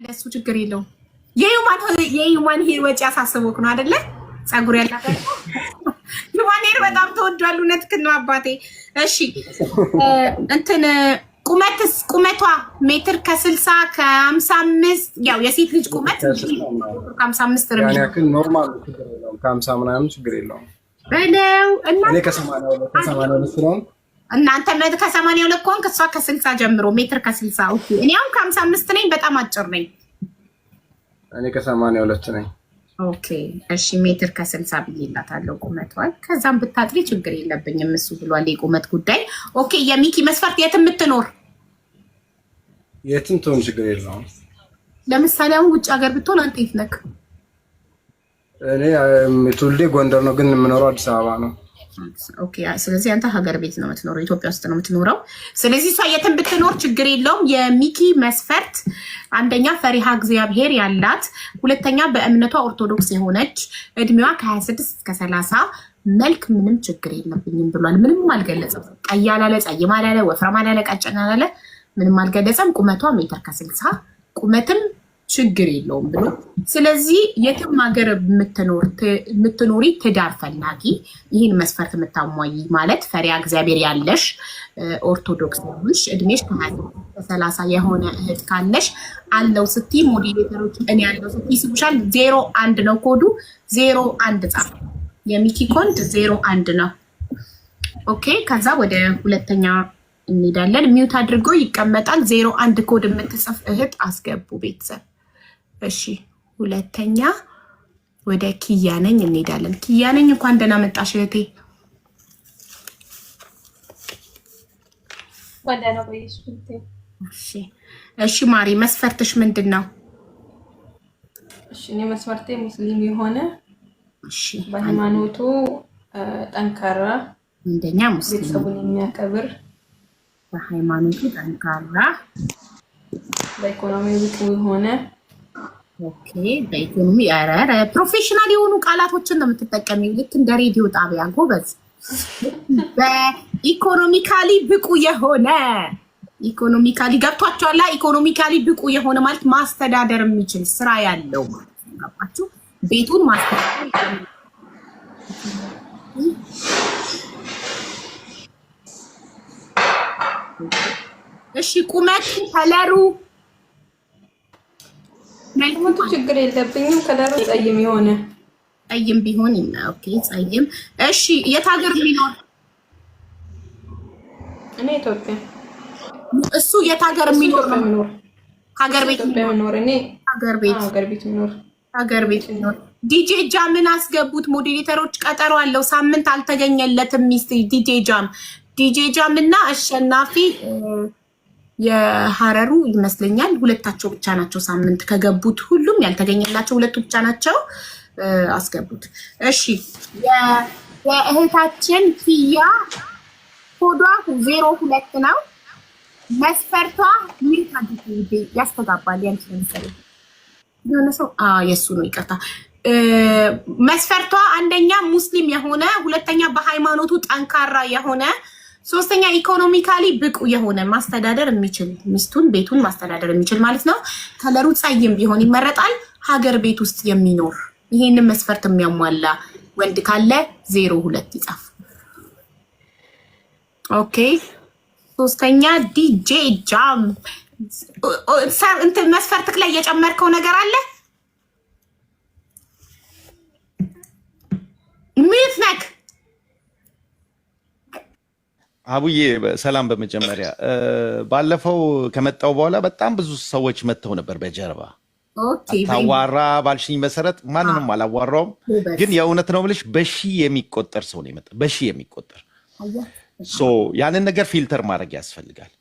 ለሱ ችግር የለውም። የዩማን ሄር ወጪ ያሳስቦክ ነው አይደለ? ጸጉር ያላቀ ዩማን ሄር በጣም ተወዷል። እውነትህን ነው አባቴ። እሺ እንትን ቁመቷ ሜትር ከ60 ከ55 ያው የሴት ልጅ ቁመት ከ55 ነው ያክል ኖርማል ችግር የለውም። ከ50 ምናምን ችግር የለውም በለው። እኔ ከ82 ነው እናንተ ከ82 ከሆንክ እሷ ከ60 ጀምሮ ሜትር ከ60 ኦኬ። እኔ አሁን ከ55 ነኝ፣ በጣም አጭር ነኝ። እኔ ከ82 ነኝ። ኦኬ እሺ፣ ሜትር ከ60 ብዬላታለሁ ቁመቷን። ከዛም ብታጥሪ ችግር የለብኝም እሱ ብሏል የቁመት ጉዳይ። ኦኬ የሚኪ መስፈርት የትም ብትኖር የትም ትሆን ችግር የለውም። ለምሳሌ አሁን ውጭ ሀገር ብትሆን አንተ የት ነህ? እኔ ትውልዴ ጎንደር ነው፣ ግን የምኖረው አዲስ አበባ ነው። ኦኬ ስለዚህ አንተ ሀገር ቤት ነው የምትኖረው፣ ኢትዮጵያ ውስጥ ነው የምትኖረው። ስለዚህ እሷ የትም ብትኖር ችግር የለውም። የሚኪ መስፈርት አንደኛ ፈሪሃ እግዚአብሔር ያላት፣ ሁለተኛ በእምነቷ ኦርቶዶክስ የሆነች፣ እድሜዋ ከ26 እስከ 30፣ መልክ ምንም ችግር የለብኝም ብሏል። ምንም አልገለጸም። ቀይ አላለ፣ ጸይም አላለ፣ ወፍራም አላለ፣ ቀጭን አላለ፣ ምንም አልገለጸም። ቁመቷ ሜትር ከ60 ቁመትም ችግር የለውም ብሎ ስለዚህ የትም ሀገር የምትኖሪ ትዳር ፈላጊ ይህን መስፈርት የምታሟይ ማለት ፈሪሃ እግዚአብሔር ያለሽ ኦርቶዶክስ ነሽ፣ እድሜሽ ከ30 የሆነ እህት ካለሽ አለው ስቲ ሞዴሬተሮች እኔ ያለው ስቲ ሲቡሻል 01 ነው ኮዱ 01 ጻፍ። የሚኪ ኮድ 01 ነው። ኦኬ ከዛ ወደ ሁለተኛ እንሄዳለን። ሚውት አድርጎ ይቀመጣል። 01 ኮድ የምትጽፍ እህት አስገቡ ቤተሰብ። እሺ ሁለተኛ ወደ ኪያ ነኝ እንሄዳለን። ኪያ ነኝ እንኳን ደህና መጣሽ እህቴ። እሺ ማሪ መስፈርትሽ ምንድን ነው? እሺ እኔ መስፈርቴ ሙስሊም የሆነ በሃይማኖቱ ጠንካራ፣ አንደኛ ሙስሊም ቤተሰቡን የሚያከብር፣ በሃይማኖቱ ጠንካራ፣ በኢኮኖሚ ብቁ የሆነ። ኦኬ በኢኮኖሚ ያረረ ፕሮፌሽናል የሆኑ ቃላቶችን ነው የምትጠቀሚው፣ ልክ እንደ ሬዲዮ ጣቢያ ጎበዝ። በኢኮኖሚካሊ ብቁ የሆነ ኢኮኖሚካሊ ገብቷቸዋል። ኢኮኖሚካሊ ብቁ የሆነ ማለት ማስተዳደር የሚችል ስራ ያለው ማለት ነው። ገባችሁ? ቤቱን ማስተዳደር። እሺ ቁመት ከለሩ መልኩ ችግር የለብኝም። ከለሩ ጸይም የሆነ ጸይም ቢሆን ኦኬ ጸይም። እሺ የት ሀገር ቢኖር? እኔ ኢትዮጵያ። እሱ የት ሀገር የሚኖር ነው? ሀገር ቤት የሚኖር እኔ ሀገር ቤት የሚኖር ሀገር ቤት የሚኖር። ዲጄ ጃምን አስገቡት። ሞዴሬተሮች ቀጠሮ አለው፣ ሳምንት አልተገኘለትም። ሚስት ዲጄ ጃም እና አሸናፊ የሐረሩ ይመስለኛል ሁለታቸው ብቻ ናቸው ሳምንት ከገቡት። ሁሉም ያልተገኘላቸው ሁለቱ ብቻ ናቸው። አስገቡት። እሺ የእህታችን ኪያ ኮዷ 02 ነው። መስፈርቷ ያስተጋባል። ያንቺ ለምሳሌ የሆነ ሰው የሱ ነው ይቅርታ። መስፈርቷ አንደኛ ሙስሊም የሆነ፣ ሁለተኛ በሃይማኖቱ ጠንካራ የሆነ፣ ሶስተኛ ኢኮኖሚካሊ ብቁ የሆነ ማስተዳደር የሚችል ሚስቱን ቤቱን ማስተዳደር የሚችል ማለት ነው። ከለሩ ጸይም ቢሆን ይመረጣል። ሀገር ቤት ውስጥ የሚኖር ይሄንን መስፈርት የሚያሟላ ወንድ ካለ 02 ይጻፍ። ኦኬ ሶስተኛ ዲጄ ጃም። እንትን መስፈርትክ ላይ የጨመርከው ነገር አለ? ምንት ነክ አቡዬ ሰላም። በመጀመሪያ ባለፈው ከመጣው በኋላ በጣም ብዙ ሰዎች መጥተው ነበር በጀርባ። ታዋራ ባልሽኝ መሰረት ማንንም አላዋራውም፣ ግን የእውነት ነው ብለሽ በሺ የሚቆጠር ሰው ነው የመጣ፣ በሺ የሚቆጠር ያንን ነገር ፊልተር ማድረግ ያስፈልጋል።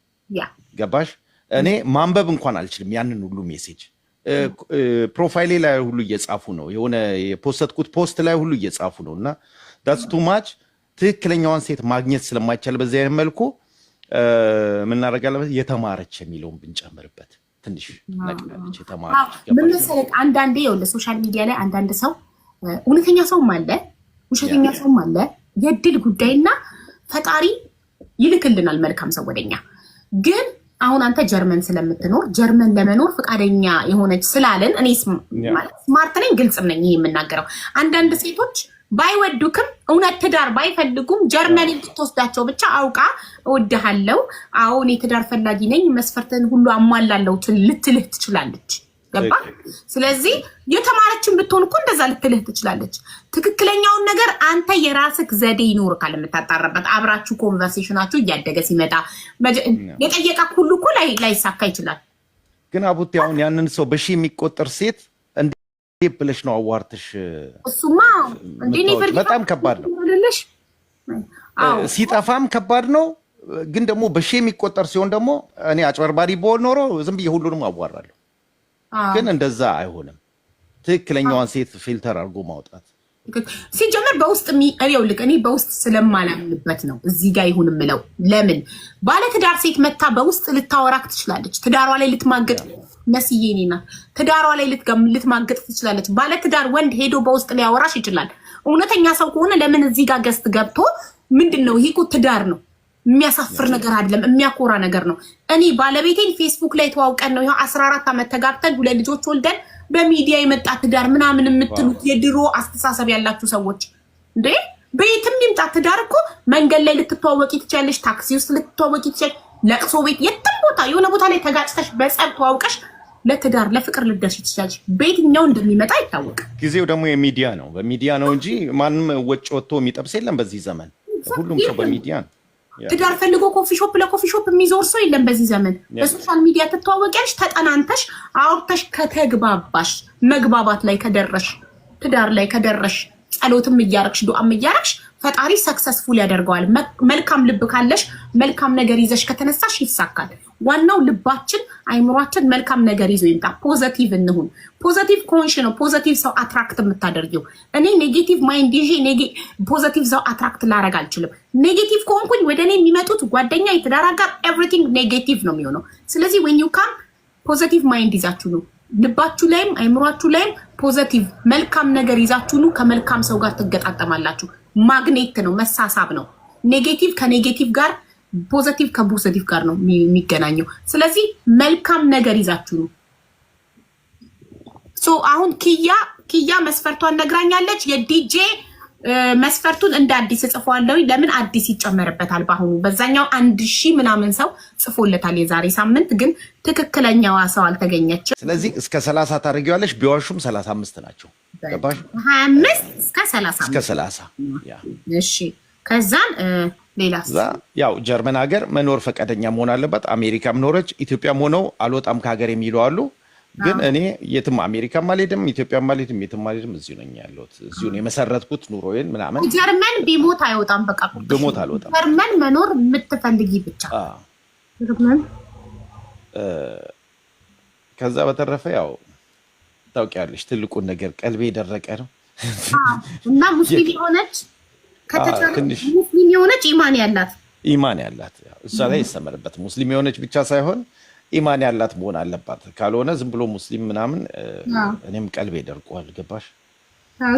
ገባሽ? እኔ ማንበብ እንኳን አልችልም ያንን ሁሉ ሜሴጅ። ፕሮፋይሌ ላይ ሁሉ እየጻፉ ነው፣ የሆነ የፖስተትኩት ፖስት ላይ ሁሉ እየጻፉ ነው። እና ዳትስ ቱ ማች ትክክለኛዋን ሴት ማግኘት ስለማይቻል በዚህ አይነት መልኩ ምን እናደርጋለን? የተማረች የሚለውን ብንጨምርበት ትንሽ ነቅላለች። የተማረች ምን መሰለህ፣ አንዳንዴ ይኸውልህ ሶሻል ሚዲያ ላይ አንዳንድ ሰው እውነተኛ ሰውም አለ ውሸተኛ ሰውም አለ። የድል ጉዳይና ፈጣሪ ይልክልናል መልካም ሰው ወደኛ። ግን አሁን አንተ ጀርመን ስለምትኖር ጀርመን ለመኖር ፈቃደኛ የሆነች ስላለን እኔ ስማርት ነኝ፣ ግልጽም ነኝ የምናገረው። አንዳንድ ሴቶች ባይወዱክም እውነት ትዳር ባይፈልጉም ጀርመን እንድትወስዳቸው ብቻ አውቃ እወድሃለሁ፣ አዎ እኔ ትዳር ፈላጊ ነኝ፣ መስፈርትን ሁሉ አሟላለሁ ልትልህ ትችላለች። ገባ? ስለዚህ የተማረችን ብትሆን እኮ እንደዛ ልትልህ ትችላለች። ትክክለኛውን ነገር አንተ የራስህ ዘዴ ይኖርካል የምታጣራበት። አብራችሁ ኮንቨርሴሽናችሁ እያደገ ሲመጣ የጠየቃ ሁሉ እኮ ላይሳካ ይችላል። ግን አቡቴ አሁን ያንን ሰው በሺ የሚቆጠር ሴት እንዴት ብለሽ ነው አዋርተሽ? እሱማ በጣም ከባድ ነው። ሲጠፋም ከባድ ነው። ግን ደግሞ በሺ የሚቆጠር ሲሆን ደግሞ እኔ አጭበርባሪ በሆን ኖሮ ዝም ብዬ ሁሉንም አዋራለሁ። ግን እንደዛ አይሆንም። ትክክለኛዋን ሴት ፊልተር አድርጎ ማውጣት ሲጀመር በውስጥ እኔ በውስጥ ስለማላምንበት ነው እዚህ ጋር ይሁን የምለው። ለምን ባለትዳር ሴት መታ በውስጥ ልታወራክ ትችላለች። ትዳሯ ላይ ልትማገጥ መስዬ እኔና ትዳሯ ላይ ልትማገጥ ትችላለች። ባለትዳር ወንድ ሄዶ በውስጥ ሊያወራሽ ይችላል። እውነተኛ ሰው ከሆነ ለምን እዚህ ጋር ገስት ገብቶ ምንድነው? ይሄ እኮ ትዳር ነው። የሚያሳፍር ነገር አይደለም፣ የሚያኮራ ነገር ነው። እኔ ባለቤቴን ፌስቡክ ላይ ተዋውቀን ነው ይሄው 14 ዓመት ተጋብተን 2 ልጆች ወልደን በሚዲያ የመጣ ትዳር ምናምን የምትሉት የድሮ አስተሳሰብ ያላችሁ ሰዎች እንዴ! በየትም ይምጣ ትዳር እኮ መንገድ ላይ ልትተዋወቂ ትችያለሽ፣ ታክሲ ውስጥ ልትተዋወቂ ትችያለሽ፣ ለቅሶ ቤት፣ የትም ቦታ የሆነ ቦታ ላይ ተጋጭተሽ በጸብ ተዋውቀሽ ለትዳር ለፍቅር ልደርሽ ትችያለሽ። በየትኛው እንደሚመጣ አይታወቅም። ጊዜው ደግሞ የሚዲያ ነው፣ በሚዲያ ነው እንጂ ማንም ወጭ ወጥቶ የሚጠብስ የለም በዚህ ዘመን። ሁሉም ሰው በሚዲያ ነው። ትዳር ፈልጎ ኮፊ ሾፕ ለኮፊ ሾፕ የሚዞር ሰው የለም በዚህ ዘመን። በሶሻል ሚዲያ ትተዋወቂያለሽ፣ ተጠናንተሽ አውርተሽ ከተግባባሽ፣ መግባባት ላይ ከደረሽ፣ ትዳር ላይ ከደረሽ፣ ጸሎትም እያረግሽ ዱዓም እያረግሽ ፈጣሪ ሰክሰስፉል ያደርገዋል። መልካም ልብ ካለሽ መልካም ነገር ይዘሽ ከተነሳሽ ይሳካል። ዋናው ልባችን አይምሯችን መልካም ነገር ይዞ ይምጣ። ፖዚቲቭ እንሁን። ፖዚቲቭ ኮንሽ ነው ፖዚቲቭ ሰው አትራክት የምታደርጊው። እኔ ኔጌቲቭ ማይንድ ይዤ ፖዚቲቭ ሰው አትራክት ላረግ አልችልም። ኔጌቲቭ ከሆንኩኝ ወደ እኔ የሚመጡት ጓደኛ፣ የትዳር አጋር ኤቭሪቲንግ ኔጌቲቭ ነው የሚሆነው። ስለዚህ when you come ፖዚቲቭ ማይንድ ይዛችሁ ነው ልባችሁ ላይም አይምሯችሁ ላይም ፖዚቲቭ መልካም ነገር ይዛችሁ ነው ከመልካም ሰው ጋር ትገጣጠማላችሁ። ማግኔት ነው፣ መሳሳብ ነው። ኔጌቲቭ ከኔጌቲቭ ጋር ፖዚቲቭ ከፖዚቲቭ ጋር ነው የሚገናኘው። ስለዚህ መልካም ነገር ይዛችሁ ነው። ሶ አሁን ኪያ መስፈርቷን ነግራኛለች። የዲጄ መስፈርቱን እንደ አዲስ እጽፈዋለሁ። ለምን አዲስ ይጨመርበታል? በአሁኑ በዛኛው 1000 ምናምን ሰው ጽፎለታል የዛሬ ሳምንት፣ ግን ትክክለኛዋ ሰው አልተገኘችም። ስለዚህ እስከ 30 ታደርጊዋለሽ። ቢዋሹም 35 ናቸው። ገባሽ? 25 እስከ 30 እስከ 30 ያ እሺ። ከዛን ሌላስ ያው ጀርመን ሀገር መኖር ፈቃደኛ መሆን አለባት። አሜሪካም ኖረች ኢትዮጵያም ሆነው አልወጣም ከሀገር የሚሉ አሉ። ግን እኔ የትም አሜሪካም አልሄድም፣ ኢትዮጵያም አልሄድም፣ የትም አልሄድም። እዚሁ ነኝ ያለሁት። እዚሁ ነው የመሰረትኩት ኑሮዬን ምናምን። ጀርመን ቢሞት አይወጣም። በቃ ብሞት አልወጣም። ጀርመን መኖር የምትፈልጊ ብቻ። ከዛ በተረፈ ያው ታውቂያለሽ ትልቁን ነገር ቀልቤ የደረቀ ነው እና ሙስሊም የሆነች ሙስሊም የሆነች ኢማን ያላት እሷ ላይ ይሰመርበት። ሙስሊም የሆነች ብቻ ሳይሆን ኢማን ያላት መሆን አለባት። ካልሆነ ዝም ብሎ ሙስሊም ምናምን እኔም ቀልቤ ደርቋል። ገባሽ?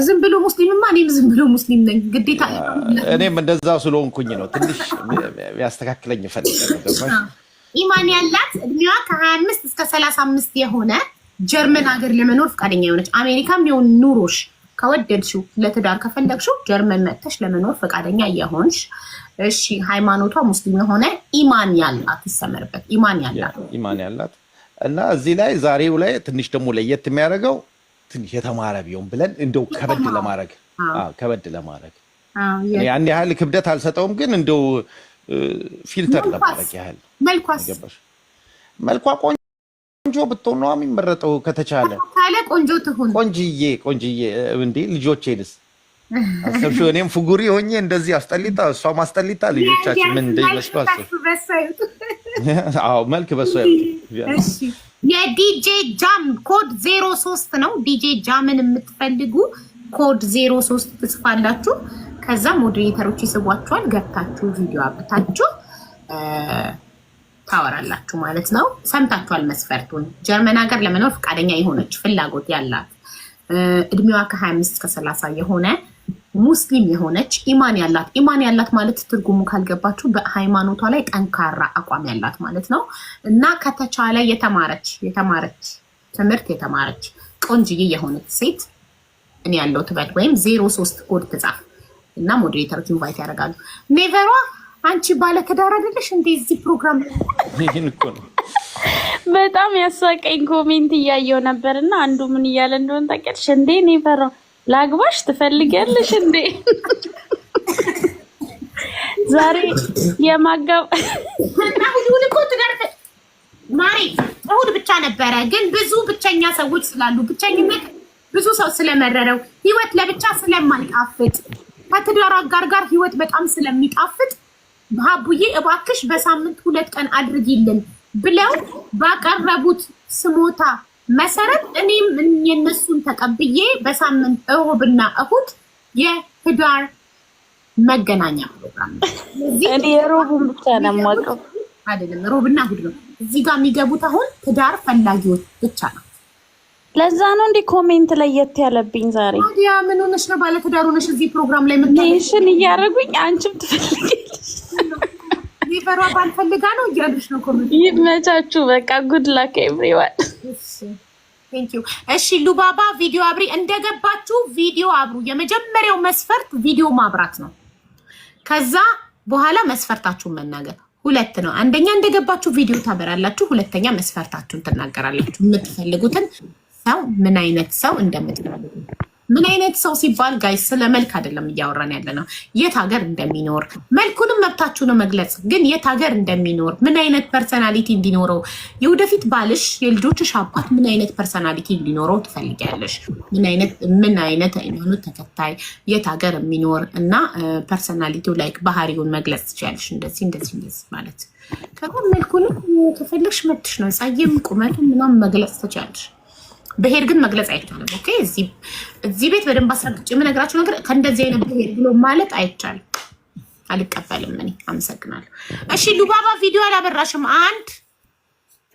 ዝም ብሎ ሙስሊምማ እኔም ዝም ብሎ ሙስሊም ነኝ። ግዴታ እኔም እንደዛ ስለሆንኩኝ ነው ትንሽ ያስተካክለኝ እፈልጋለሁ። ገባሽ? ኢማን ያላት እድሜዋ ከ25 እስከ 35 የሆነ ጀርመን ሀገር ለመኖር ፈቃደኛ የሆነች አሜሪካም ቢሆን ኑሮሽ ከወደድሽው ለትዳር ከፈለግሽው ጀርመን መጥተሽ ለመኖር ፈቃደኛ የሆንሽ እሺ፣ ሃይማኖቷ ሙስሊም የሆነ ኢማን ያላት ይሰመርበት። ኢማን ያላት እና እዚህ ላይ ዛሬው ላይ ትንሽ ደግሞ ለየት የሚያደርገው ትንሽ የተማረ ቢሆን ብለን እንደው ከበድ ለማድረግ ያን ያህል ክብደት አልሰጠውም፣ ግን እንደው ፊልተር ለማድረግ ያህል መልኳ ቆንጆ ብትሆን ነው የሚመረጠው። ከተቻለ ቆንጆ ትሁን። ቆንጅዬ እንዴ ልጆቼንስ አሰብሽው? እኔም ፍጉሪ ሆኜ እንደዚህ አስጠሊታ፣ እሷ ማስጠሊታ፣ ልጆቻችን ምን እንደይመስሉ አሰብ። አዎ መልክ በሷ ያው። እሺ የዲጄ ጃም ኮድ 03 ነው። ዲጄ ጃምን የምትፈልጉ ኮድ 03 ትጽፋላችሁ። ከዛ ሞዴሬተሮች ይስቧችኋል። ገብታችሁ ቪዲዮ አብታችሁ ታወራላችሁ ማለት ነው። ሰምታችኋል መስፈርቱን። ጀርመን ሀገር ለመኖር ፈቃደኛ የሆነች ፍላጎት ያላት እድሜዋ ከ25 እስከ 30 የሆነ ሙስሊም የሆነች ኢማን ያላት ማለት ትርጉሙ ካልገባችሁ በሃይማኖቷ ላይ ጠንካራ አቋም ያላት ማለት ነው። እና ከተቻለ የተማረች ትምህርት የተማረች ቆንጅዬ የሆነች ሴት እኔ ያለው ትበል ወይም 03 ኮድ ትጻፍ እና ሞዴሬተሮች ኢንቫይት ያደርጋሉ። ኔቨሯ አንቺ ባለ ትዳር አይደለሽ እንዴ? እዚህ ፕሮግራም ይሄን እኮ ነው በጣም ያሳቀኝ ኮሜንት እያየው ነበርና አንዱ ምን እያለ እንደሆነ ታውቂያለሽ እንዴ? ኔቨሯ ላግባሽ ትፈልጊያለሽ እንዴ? ዛሬ የማጋብ ሁሉ እኮ ትዳር ማሪ እሑድ ብቻ ነበረ፣ ግን ብዙ ብቸኛ ሰዎች ስላሉ ብቸኝነት ብዙ ሰው ስለመረረው ህይወት ለብቻ ስለማይጣፍጥ ከትዳር አጋር ጋር ህይወት በጣም ስለሚጣፍጥ ሀቡዬ እባክሽ በሳምንት 2 ቀን አድርጊልን ብለው ባቀረቡት ስሞታ መሰረት እኔም የነሱን ተቀብዬ በሳምንት እሑድና እሑድ የትዳር መገናኛ ፕሮግራም እኔ ሮቡን ብቻ ነው የማውቀው አይደለም፣ ሮብና እሑድ ነው። እዚህ ጋር የሚገቡት አሁን ትዳር ፈላጊዎች ብቻ ነው። ለዛ ነው እንዴ ኮሜንት ላይ የት ያለብኝ ዛሬ። ያ ምን ሆነሽ ነው? ባለ ትዳር ሆነሽ እዚህ ፕሮግራም ላይ ሜንሽን እያደረጉኝ አንቺም ትፈልጊያለሽ ሊፈሯ ባልፈልጋ ነው እያሉሽ ነው ኮሜንት። ይመቻችሁ። በቃ ጉድ ላክ ኤቭሪዋን። ቴንክ ዩ። እሺ ሉባባ ቪዲዮ አብሪ። እንደገባችሁ ቪዲዮ አብሩ። የመጀመሪያው መስፈርት ቪዲዮ ማብራት ነው። ከዛ በኋላ መስፈርታችሁን መናገር 2 ነው። አንደኛ እንደገባችሁ ቪዲዮ ታበራላችሁ፣ ሁለተኛ መስፈርታችሁን ትናገራላችሁ። የምትፈልጉትን ሰው ምን አይነት ሰው እንደምትፈልጉ። ምን አይነት ሰው ሲባል ጋይስ ስለ መልክ አይደለም እያወራን ያለ ነው። የት ሀገር እንደሚኖር መልኩንም መብታችሁ ነው መግለጽ፣ ግን የት ሀገር እንደሚኖር ምን አይነት ፐርሰናሊቲ እንዲኖረው፣ የወደፊት ባልሽ የልጆችሽ አባት ምን አይነት ፐርሰናሊቲ እንዲኖረው ትፈልጊያለሽ፣ ምን አይነት ሃይማኖት ተከታይ፣ የት ሀገር የሚኖር እና ፐርሰናሊቲው ላይክ ባህሪውን መግለጽ ትችያለሽ። እንደዚህ ማለት ከሁሉ መልኩንም ከፈለግሽ መብትሽ ነው። ጸይም ቁመቱ ምናምን መግለጽ ትችያለሽ። ብሄር ግን መግለጽ አይቻልም። ኦኬ እዚህ ቤት በደንብ አስረግጬ የምነግራችሁ ነገር ከእንደዚህ አይነት ብሄር ብሎ ማለት አይቻልም። አልቀበልም እኔ። አመሰግናለሁ። እሺ ሉባባ ቪዲዮ አላበራሽም?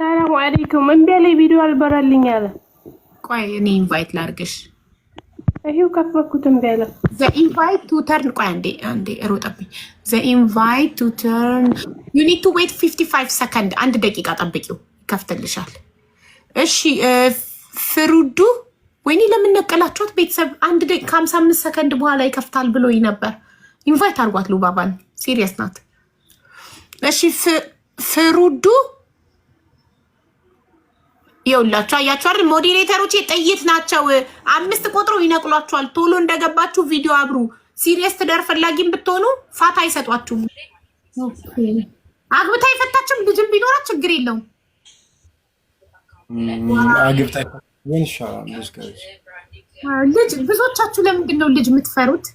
ሰላም አለይኩም። እምቢ አለኝ ቪዲዮ አልበራልኝ አለ። ቆይ እኔ ኢንቫይት ላድርግሽ። ይሄው ከፈኩት እምቢ አለ። ዘ ኢንቫይት ቱ ተርን ቆይ አንዴ ሮጠብኝ። ዘ ኢንቫይት ቱ ተርን ዩ ኒድ ቱ ዌት 55 ሰከንድ 1 ደቂቃ ጠብቂው ይከፍትልሻል። እሺ ፍሩዱ ወይኔ ለምን ነቀላችኋት? ቤተሰብ 1 ደቂቃ 55 ሰከንድ በኋላ ይከፍታል ብሎኝ ነበር። ኢንቫይት አድርጓት ሉባባን፣ ሲሪየስ ናት። እሺ ፍሩዱ ይኸውላችሁ፣ አያችሁ አይደል? ሞዴሬተሮች ጥይት ናቸው። 5 ቆጥሮ ይነቅሏችኋል። ቶሎ እንደገባችሁ ቪዲዮ አብሩ። ሲሪየስ ትዳር ፈላጊም ብትሆኑ ፋታ አይሰጧችሁም። አግብታ የፈታችም ልጅም ቢኖራት ችግር የለውም። አግብታ ምን ይሻላል? ልጅ ብዙዎቻችሁ ለምንድን ነው ልጅ የምትፈሩት?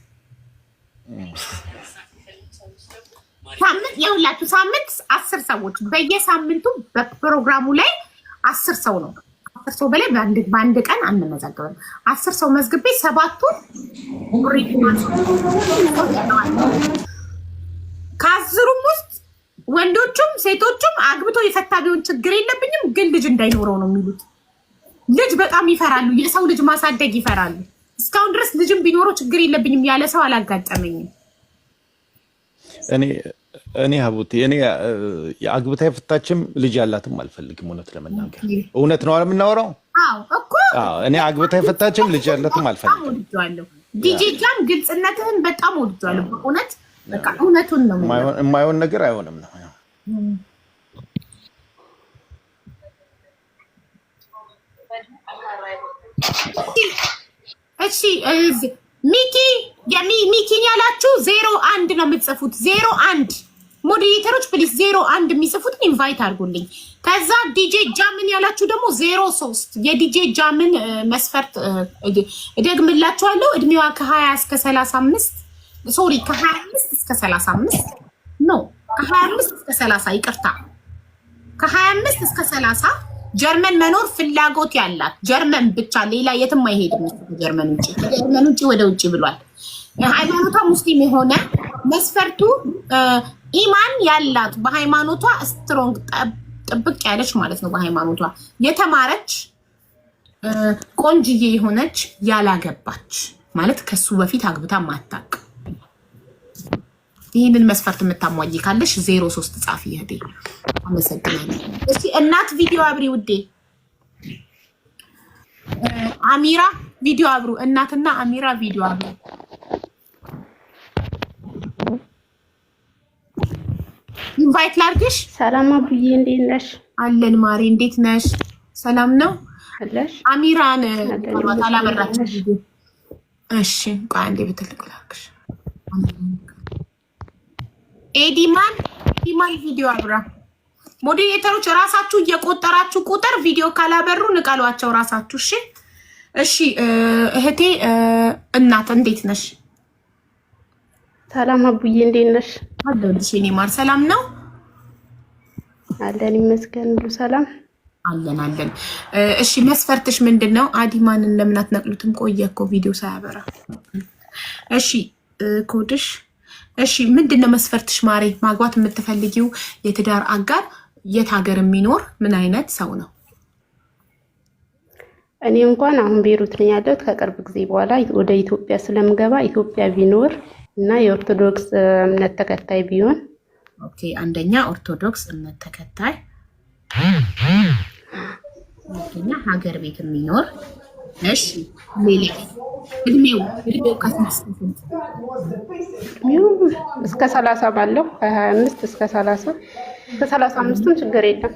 ይኸውላችሁ ሳምንት 10 ሰዎች በየሳምንቱ በፕሮግራሙ ላይ 10 ሰው ነው። 10 ሰው በላይ በአንድ ቀን አንመዘገብም። 10 ሰው መዝግቤ 7ቱን ከ10ሩም ውስጥ ወንዶቹም ሴቶቹም አግብቶ የፈታ ቢሆን ችግር የለብኝም፣ ግን ልጅ እንዳይኖረው ነው የሚሉት። ልጅ በጣም ይፈራሉ። የሰው ልጅ ማሳደግ ይፈራሉ። እስካሁን ድረስ ልጅም ቢኖረው ችግር የለብኝም ያለ ሰው አላጋጠመኝም። እኔ ሀቡቴ አግብታ የፈታችም ልጅ ያላትም አልፈልግም። እውነት ለመናገር እውነት ነው የምናወራው። አዎ እኮ እኔ አግብታ የፈታችም ልጅ ያላትም አልፈልግም። ወድጃለሁ። ዲጄ ጃም ግልጽነትህን በጣም ወድጃለሁ። በእውነት በቃ እውነቱን ነው። የማይሆን ነገር አይሆንም ነው። እሺ ሚኪን ያላችሁ 01 ነው የምትጽፉት። 01 ሞዴሬተሮች ፕሊስ 01 የሚጽፉትን ኢንቫይት አድርጉልኝ። ከዛ ዲጄ ጃምን ያላችሁ ደግሞ 03 የዲጄ ጃምን መስፈርት እደግምላችኋለሁ። እድሜዋ ከ20 እስከ 35 ሶሪ ከ25 እስከ 35 ነው። ከ25 እስከ 30 ይቅርታ፣ ከ25 እስከ 30 ጀርመን መኖር ፍላጎት ያላት ጀርመን ብቻ፣ ሌላ የትም አይሄድም። ጀርመን ውጭ ወደ ውጭ ብሏል። ሃይማኖቷ ሙስሊም የሆነ መስፈርቱ ኢማን ያላት በሃይማኖቷ ስትሮንግ ጥብቅ ያለች ማለት ነው። በሃይማኖቷ የተማረች ቆንጅዬ የሆነች ያላገባች ማለት ከሱ በፊት አግብታ ማታቅ። ይህንን መስፈርት የምታሟይ ካለሽ 03 ጻፊ እህቴ። አመሰግናለሁ። እስቲ እናት ቪዲዮ አብሪ ውዴ። አሚራ ቪዲዮ አብሩ። እናትና አሚራ ቪዲዮ አብሩ። ኢንቫይት ላድርግሽ። ሰላም አቡዬ እንዴት ነሽ? አለን ማሪ እንዴት ነሽ? ሰላም ነው አለሽ? አሚራን አላበራችም። እሺ ቆይ አንዴ ብትልቅ ላድርግሽ። ኤዲማን ቪዲዮ አብራ። ሞዴሬተሮች ራሳችሁ እየቆጠራችሁ ቁጥር ቪዲዮ ካላበሩ ንቀሏቸው ራሳችሁ። እሺ እሺ እህቴ እናት እንዴት ነሽ? ሰላም አቡዬ እንዴት ነሽ? አለሁልሽ የኔ ማር። ሰላም ነው አለን ይመስገን ሁሉ ሰላም አለን። እሺ መስፈርትሽ ምንድነው? አዲማንን ለምን አትነቅሉትም? ቆየ እኮ ቪዲዮ ሳያበራ። እሺ ኮድሽ እሺ ምንድነው መስፈርትሽ ማሬ? ማግባት የምትፈልጊው የትዳር አጋር የት ሀገር የሚኖር ምን አይነት ሰው ነው? እኔ እንኳን አሁን ቤሩት ነኝ ያለሁት። ከቅርብ ጊዜ በኋላ ወደ ኢትዮጵያ ስለምገባ ኢትዮጵያ ቢኖር እና የኦርቶዶክስ እምነት ተከታይ ቢሆን። ኦኬ አንደኛ ኦርቶዶክስ እምነት ተከታይ፣ ሁለተኛ ሀገር ቤት የሚኖር። እሺ ሌላ እድሜው እስከ 30 ባለው ከ25 እስከ 30 ከ35ም ችግር የለም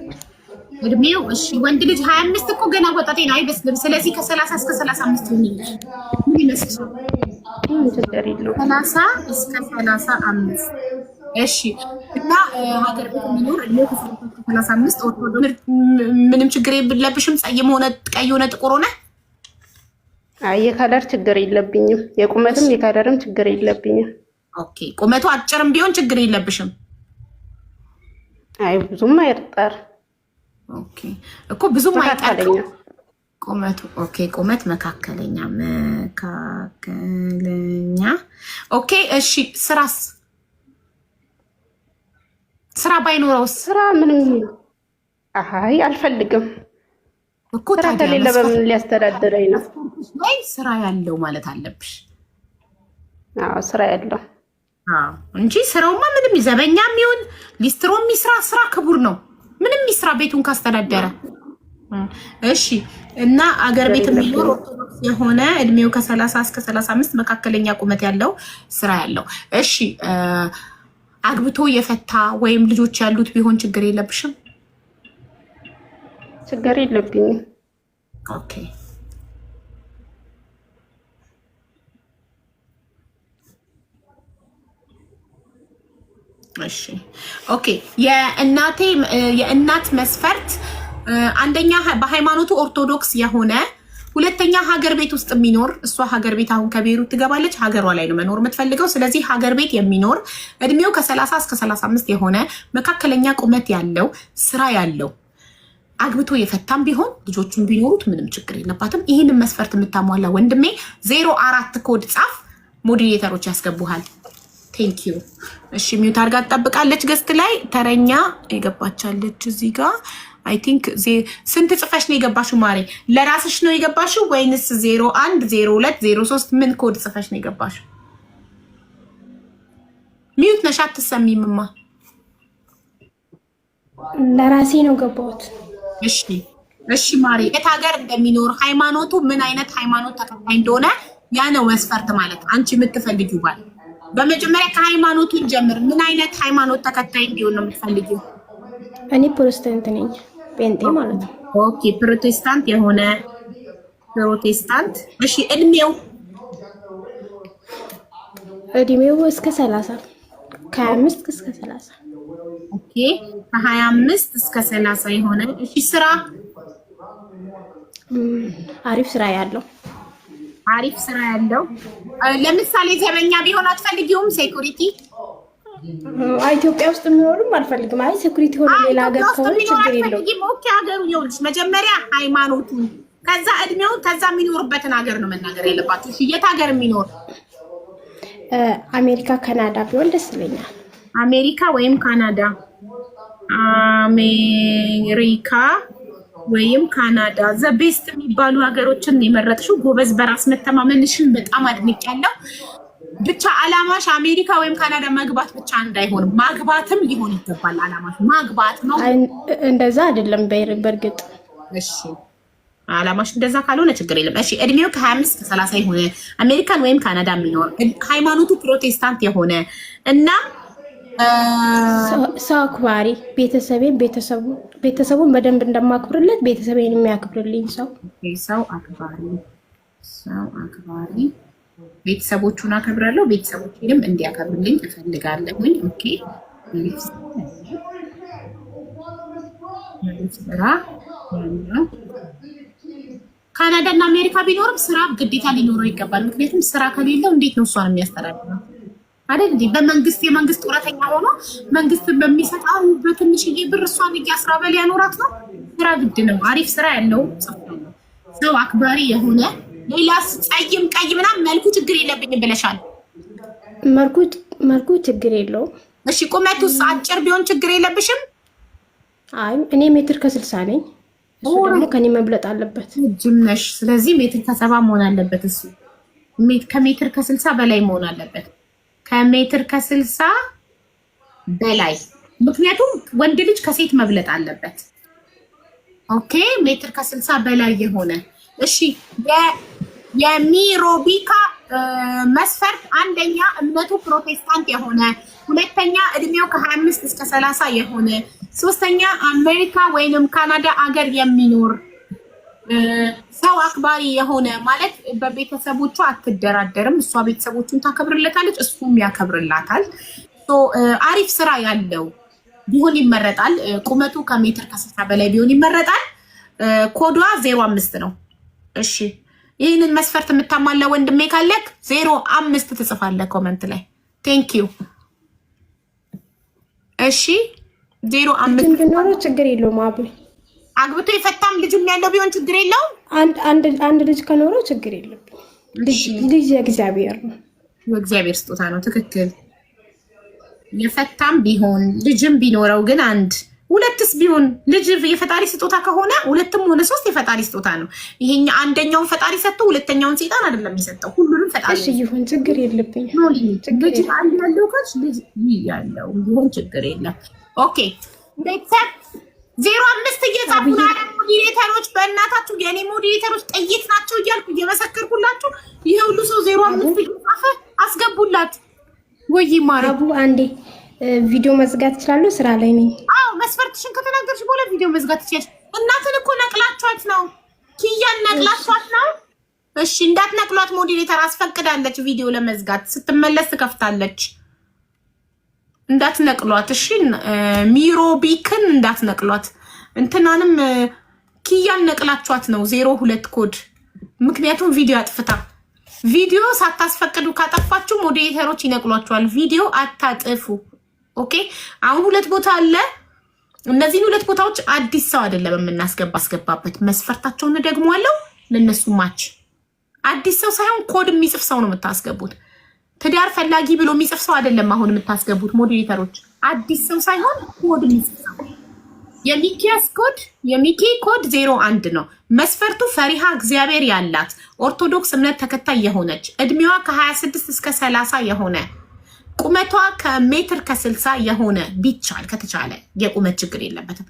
እድሜው። እሺ ወንድ ልጅ 25 እኮ ገና ወጣቴ ነው አይበስልም። ስለዚህ ከ30 እስከ 35 ምን ይመስልሻል? ችግር የለውም 30 እስከ 35። እሺ እና ሀገር ቤት የሚኖር እድሜው ከ35 ኦርቶዶክስ ምንም ችግር የለብሽም? ጸይም ሆነ ቀይ ሆነ ጥቁር ሆነ የከለር ችግር የለብኝም። የቁመትም የከለርም ችግር የለብኝም። ኦኬ ቁመቱ አጭርም ቢሆን ችግር የለብሽም? አይ ብዙም አይጠር። ኦኬ እኮ ብዙም አይጠር ቁመቱ። ኦኬ ቁመት መካከለኛ። ኦኬ እሺ ስራ ባይኖረውስ? ስራ ምንም አይ አልፈልግም እኮ። ስራ ከሌለ በምን ሊያስተዳድረኝ ነው? ወይ ስራ ያለው ማለት አለብሽ። አዎ ስራ ያለው እንጂ ስራውማ ምንም ዘበኛም ይሁን ሊስትሮም ይስራ፣ ስራ ክቡር ነው። ምንም ይስራ ቤቱን ካስተዳደረ። እሺ እና አገር ቤት የሚኖር ኦርቶዶክስ የሆነ እድሜው ከ30 እስከ 35 መካከለኛ ቁመት ያለው ስራ ያለው። እሺ አግብቶ የፈታ ወይም ልጆች ያሉት ቢሆን ችግር የለብሽም? ችግር የለብኝም። ኦኬ እሺ ኦኬ የእናት መስፈርት አንደኛ በሃይማኖቱ ኦርቶዶክስ የሆነ፣ ሁለተኛ ሀገር ቤት ውስጥ የሚኖር። እሷ ሀገር ቤት አሁን ከቤሩት ትገባለች፣ ሀገሯ ላይ ነው መኖር የምትፈልገው። ስለዚህ ሀገር ቤት የሚኖር እድሜው ከ30 እስከ 35 የሆነ መካከለኛ ቁመት ያለው ስራ ያለው አግብቶ የፈታም ቢሆን ልጆቹን ቢኖሩት ምንም ችግር የለባትም። ይህንን መስፈርት የምታሟላ ወንድሜ 04 ኮድ ጻፍ፣ ሞዴሬተሮች ያስገቡሃል። ቴንክ ዩ። እሺ ሚውት አድርጋ ትጠብቃለች። ገስት ላይ ተረኛ የገባቻለች እዚህ ጋር አይ ቲንክ ስንት ጽፈሽ ነው የገባሽው ማሬ? ለራስሽ ነው የገባሽው ወይንስ 01 02 03 ምን ኮድ ጽፈሽ ነው የገባሽው? ሚውት ነሽ አትሰሚምማ። ለራሴ ነው ገባሁት። እሺ ማሬ የት ሀገር እንደሚኖር ሃይማኖቱ ምን አይነት ሃይማኖት ተከታይ እንደሆነ ያ ነው መስፈርት ማለት። አንቺ የምትፈልጊው ባል በመጀመሪያ ከሃይማኖቱን ጀምር። ምን አይነት ሃይማኖት ተከታይ እንዲሆን ነው የምትፈልጊው? እኔ ፕሮቴስታንት ነኝ፣ ጴንጤ ማለት ነው። ኦኬ ፕሮቴስታንት የሆነ ፕሮቴስታንት። እሺ እድሜው እስከ 30 ከ25 እስከ 30። ኦኬ ከ25 እስከ 30 የሆነ። እሺ ስራ አሪፍ ስራ ያለው ለምሳሌ ዘበኛ ቢሆን አትፈልጊውም? ሴኩሪቲ ኢትዮጵያ ውስጥ የሚኖርም አልፈልግም። አይ ሴኩሪቲ ሆነ ሌላ ሀገር ከሆነ ችግር የለውም። ኦኬ ሀገሩ ይኸውልሽ መጀመሪያ ሃይማኖቱ፣ ከዛ እድሜው፣ ከዛ የሚኖርበትን ሀገር ነው መናገር ያለባችሁ። እሺ የት ሀገር የሚኖር? አሜሪካ ካናዳ ቢሆን ደስ ይለኛል። አሜሪካ ወይም ካናዳ። አሜሪካ ወይም ካናዳ ዘ ቤስት የሚባሉ ሀገሮችን የመረጥሽው ጎበዝ። በራስ መተማመንሽን በጣም አድንቄያለሁ። ብቻ አላማሽ አሜሪካ ወይም ካናዳ መግባት ብቻ እንዳይሆን ማግባትም ሊሆን ይገባል። አላማሽ ማግባት ነው። እንደዛ አይደለም በእርግጥ። እሺ አላማሽ እንደዛ ካልሆነ ችግር የለም። እሺ እድሜው ከ25 እስከ 30 የሆነ አሜሪካን ወይም ካናዳ የሚኖር ሃይማኖቱ ፕሮቴስታንት የሆነ እና ሰው አክባሪ፣ ቤተሰቡን በደንብ እንደማክብርለት ቤተሰቤን የሚያክብርልኝ ሰው አክባሪ ቤተሰቦቹን አከብራለሁ፣ ቤተሰቦችንም እንዲያከብርልኝ እፈልጋለሁኝ። ኦኬ ካናዳ እና አሜሪካ ቢኖርም ስራ ግዴታ ሊኖረው ይገባል። ምክንያቱም ስራ ከሌለው እንዴት ነው እሷን የሚያስተዳድረው? አይደል እንዴ? በመንግስት የመንግስት ጡረተኛ ሆኖ መንግስት በሚሰጣው በትንሽዬ ብር እሷን እያስራበ ሊያኖራት ነው። ስራ ግድ ነው። አሪፍ ስራ ያለው ሰው አክባሪ የሆነ ሌላስ ጸይም ቀይ ምናምን መልኩ ችግር የለብኝም ብለሻል። መልኩ ችግር የለውም። እሺ ቁመቱስ አጭር ቢሆን ችግር የለብሽም? አይ እኔ ሜትር ከ60 ነኝ። እሱ ደግሞ ከኔ መብለጥ አለበት። ጅምነሽ ስለዚህ ሜትር ከ70 መሆን አለበት። እሱ ከሜትር ከ60 በላይ መሆን አለበት። ከሜትር ከ60 በላይ ምክንያቱም ወንድ ልጅ ከሴት መብለጥ አለበት። ኦኬ ሜትር ከ60 በላይ የሆነ እሺ የሚሮቢካ መስፈርት አንደኛ እምነቱ ፕሮቴስታንት የሆነ፣ ሁለተኛ እድሜው ከ25 እስከ 30 የሆነ፣ ሶስተኛ አሜሪካ ወይንም ካናዳ አገር የሚኖር ሰው አክባሪ የሆነ ማለት በቤተሰቦቿ አትደራደርም። እሷ ቤተሰቦቹን ታከብርለታለች፣ እሱም ያከብርላታል። አሪፍ ስራ ያለው ቢሆን ይመረጣል። ቁመቱ ከሜትር ከ60 በላይ ቢሆን ይመረጣል። ኮዷ 05 ነው። እሺ ይህንን መስፈርት የምታሟላ ወንድሜ ካለክ 05 ትጽፋለህ ኮመንት ላይ። ቴንክ ዩ። እሺ 05 ቢኖረው ችግር የለውም። አግብቶ የፈታም ልጅም ያለው ቢሆን ችግር የለውም። አንድ ልጅ ከኖረው ችግር የለብም። ልጅ የእግዚአብሔር ነው፣ የእግዚአብሔር ስጦታ ነው። ትክክል። የፈታም ቢሆን ልጅም ቢኖረው ግን ሁለትስ ቢሆን ልጅ የፈጣሪ ስጦታ ከሆነ ሁለትም ሆነ ሶስት የፈጣሪ ስጦታ ነው። ይሄኛ አንደኛውን ፈጣሪ ሰጥቶ ሁለተኛውን ሰይጣን አይደለም የሚሰጠው፣ ሁሉንም ፈጣሪ። እሺ ይሁን ችግር የለብኝ። ልጅ ያለው ካች ልጅ ያለው ቢሆን ችግር የለም። ኦኬ ቤተሰብ 05 እየጻፉ ነው ሞዴሬተሮች። በእናታችሁ የኔ ሞዴሬተሮች ጥይት ናቸው እያልኩ እየመሰከርኩላችሁ ይሄ ሁሉ ሰው 05 እየጻፈ አስገቡላት። ወይ ማራቡ አንዴ ቪዲዮ መዝጋት እችላለሁ፣ ስራ ላይ ነኝ። አዎ መስፈርትሽን ከተናገርሽ በኋላ ቪዲዮ መዝጋት ትችያለሽ። እናትን እኮ ነቅላችኋት ነው፣ ኪያን ነቅላችኋት ነው። እሺ እንዳትነቅሏት ሞዴሬተር አስፈቅዳለች ቪዲዮ ለመዝጋት፣ ስትመለስ ትከፍታለች። እንዳትነቅሏት እሺ። ሚሮቢክን እንዳትነቅሏት። እንትናንም ኪያን ነቅላችኋት ነው 02 ኮድ። ምክንያቱም ቪዲዮ አጥፍታ ቪዲዮ ሳታስፈቅዱ ካጠፋችሁ ሞዴሬተሮች ይነቅሏችኋል። ቪዲዮ አታጥፉ። ኦኬ አሁን 2 ቦታ አለ። እነዚህን 2 ቦታዎች አዲስ ሰው አይደለም የምናስገባበት መስፈርታቸውን ደግሞ አለው ለነሱ ማች አዲስ ሰው ሳይሆን ኮድ የሚጽፍ ሰው ነው የምታስገቡት። ትዳር ፈላጊ ብሎ የሚጽፍ ሰው አይደለም አሁን የምታስገቡት ሞዴሬተሮች። አዲስ ሰው ሳይሆን ኮድ የሚጽፍ ሰው። የሚኪ ኮድ 01 ነው። መስፈርቱ ፈሪሃ እግዚአብሔር ያላት ኦርቶዶክስ እምነት ተከታይ የሆነች እድሜዋ ከ26 እስከ 30 የሆነ ቁመቷ ከሜትር ከ60 የሆነ ቢቻል ከተቻለ የቁመት ችግር የለበትም።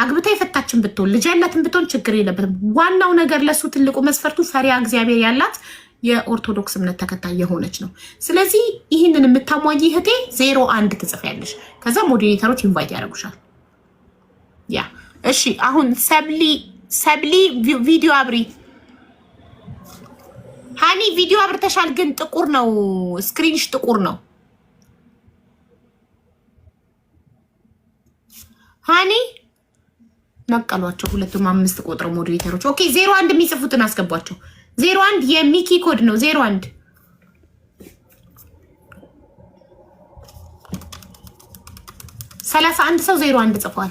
አግብታ የፈታችን ብትሆን ልጅ ያላትን ብትሆን ችግር የለበትም። ዋናው ነገር ለሱ ትልቁ መስፈርቱ ፈሪሃ እግዚአብሔር ያላት የኦርቶዶክስ እምነት ተከታይ የሆነች ነው። ስለዚህ ይህንን የምታሟይ እህቴ 01 ትጽፊያለሽ። ከዛ ሞዴሬተሮች ኢንቫይት ያደርጉሻል። ያ እሺ አሁን ሰብሊ ቪዲዮ አብሪ። ሃኒ ቪዲዮ አብርተሻል፣ ግን ጥቁር ነው ስክሪንሽ ጥቁር ነው። ሃኒ ነቀሏቸው ሁለቱም 5 ቁጥር ሞዴሬተሮች። ኦኬ 01 የሚጽፉትን አስገቧቸው። 01 የሚኪ ኮድ ነው 01 31 ሰው 01 ጽፏል።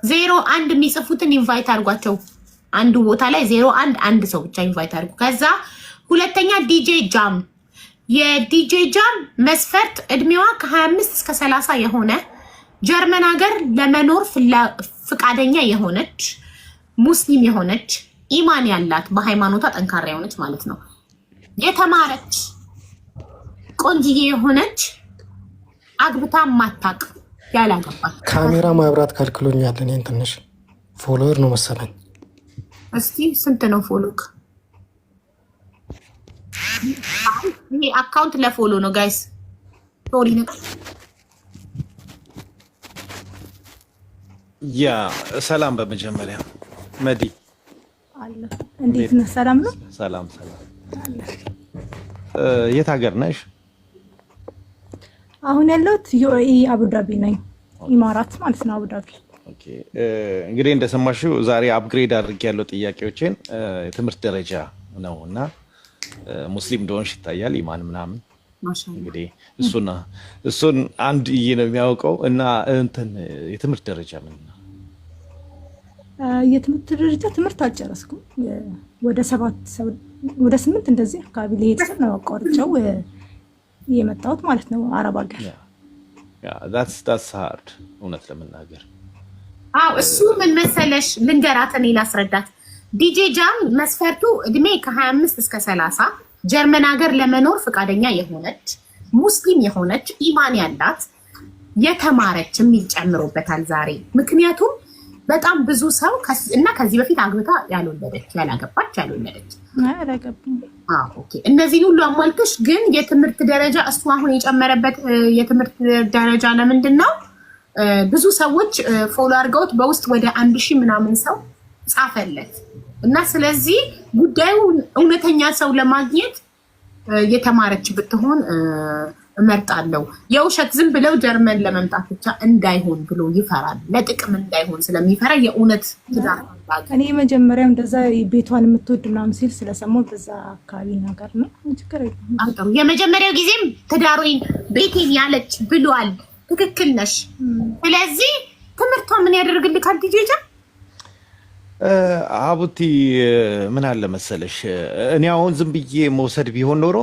01 የሚጽፉትን ኢንቫይት አድርጓቸው። አንዱ ቦታ ላይ 01 አንድ ሰው ብቻ ኢንቫይት አድርጉ። ከዛ ሁለተኛ ዲጄ ጃም። የዲጄ ጃም መስፈርት እድሜዋ ከ25 እስከ 30 የሆነ ጀርመን ሀገር ለመኖር ፍቃደኛ የሆነች ሙስሊም የሆነች ኢማን ያላት በሃይማኖቷ ጠንካራ የሆነች ማለት ነው የተማረች ቆንጂዬ የሆነች አግብታ ማታቅ ያላገባች ካሜራ ማብራት ከልክሎኛል። እኔን ትንሽ ፎሎወር ነው መሰለኝ። እስቲ ስንት ነው ፎሎክ? ይሄ አካውንት ለፎሎ ነው ጋይስ። ሶሪ ነው። ያ ሰላም በመጀመሪያ መዲ አለ። እንዴት ነህ? ሰላም ነው። ሰላም። የት ሀገር ነሽ? አሁን ያለሁት ዩኤኢ አቡዳቢ ነኝ። ኢማራት ማለት ነው አቡዳቢ። ኦኬ እንግዲህ እንደሰማሽው ዛሬ አፕግሬድ አድርጌ ያለው ጥያቄዎችን የትምህርት ደረጃ ነው እና ሙስሊም እንደሆንሽ ይታያል ኢማን ምናምን እንግዲህ እሱን አንድ ነው የሚያውቀው እና እንትን የትምህርት ደረጃ ምን ነው? የትምህርት ደረጃ ትምህርት አልጨረስኩም። ወደ 8 እንደዚህ አካባቢ ልሄድ ስል ነው አቋርጬው የመጣሁት ማለት ነው አረብ ሀገር። that's hard እውነት ለመናገር። እሱ ምን መሰለሽ ልንገራት፣ እኔ ላስረዳት። ዲጄ ጃም መስፈርቱ እድሜ ከ25 እስከ 30 ጀርመን ሀገር ለመኖር ፈቃደኛ የሆነች ሙስሊም የሆነች ኢማን ያላት የተማረች የሚል ጨምሮበታል ዛሬ። ምክንያቱም በጣም ብዙ ሰው እና ከዚህ በፊት አግብታ ያልወለደች ያላገባች ኦኬ እነዚህ ሁሉ አሟልተሽ ግን የትምህርት ደረጃ እሱ አሁን የጨመረበት የትምህርት ደረጃ ለምንድን ነው? ብዙ ሰዎች ፎሎ አድርገውት በውስጥ ወደ 1000 ምናምን ሰው ጻፈለት እና ስለዚህ ጉዳዩ እውነተኛ ሰው ለማግኘት የተማረች ብትሆን እመርጣለሁ። የውሸት ዝም ብለው ጀርመን ለመምጣት ብቻ እንዳይሆን ብሎ ይፈራል። ለጥቅም እንዳይሆን ስለሚፈራ የእውነት ትዳር እኔ መጀመሪያም እንደዛ ቤቷን የምትወድ ምናምን ሲል ስለሰማሁ በዛ አካባቢ ነገር ነው። ችግር የለም። የመጀመሪያው ጊዜም ትዳሩን ቤቴን ያለች ብሏል። ትክክል ነሽ። ስለዚህ ትምህርቷ ምን ያደርግልካል? ዲጄጃ አቡቲ ምን አለ መሰለሽ እኔ አሁን ዝም ብዬ መውሰድ ቢሆን ኖሮ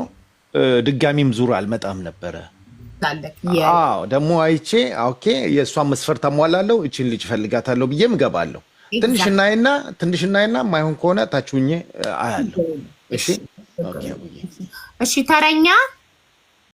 ድጋሚም ዙር አልመጣም ነበረ። ደግሞ አይቼ ኦኬ የእሷን መስፈርት አሟላለሁ እቺን ልጅ ፈልጋታለሁ ብዬም እገባለሁ። ትንሽናይና ማይሆን ከሆነ ታችሁኝ አያለሁ። እሺ ተረኛ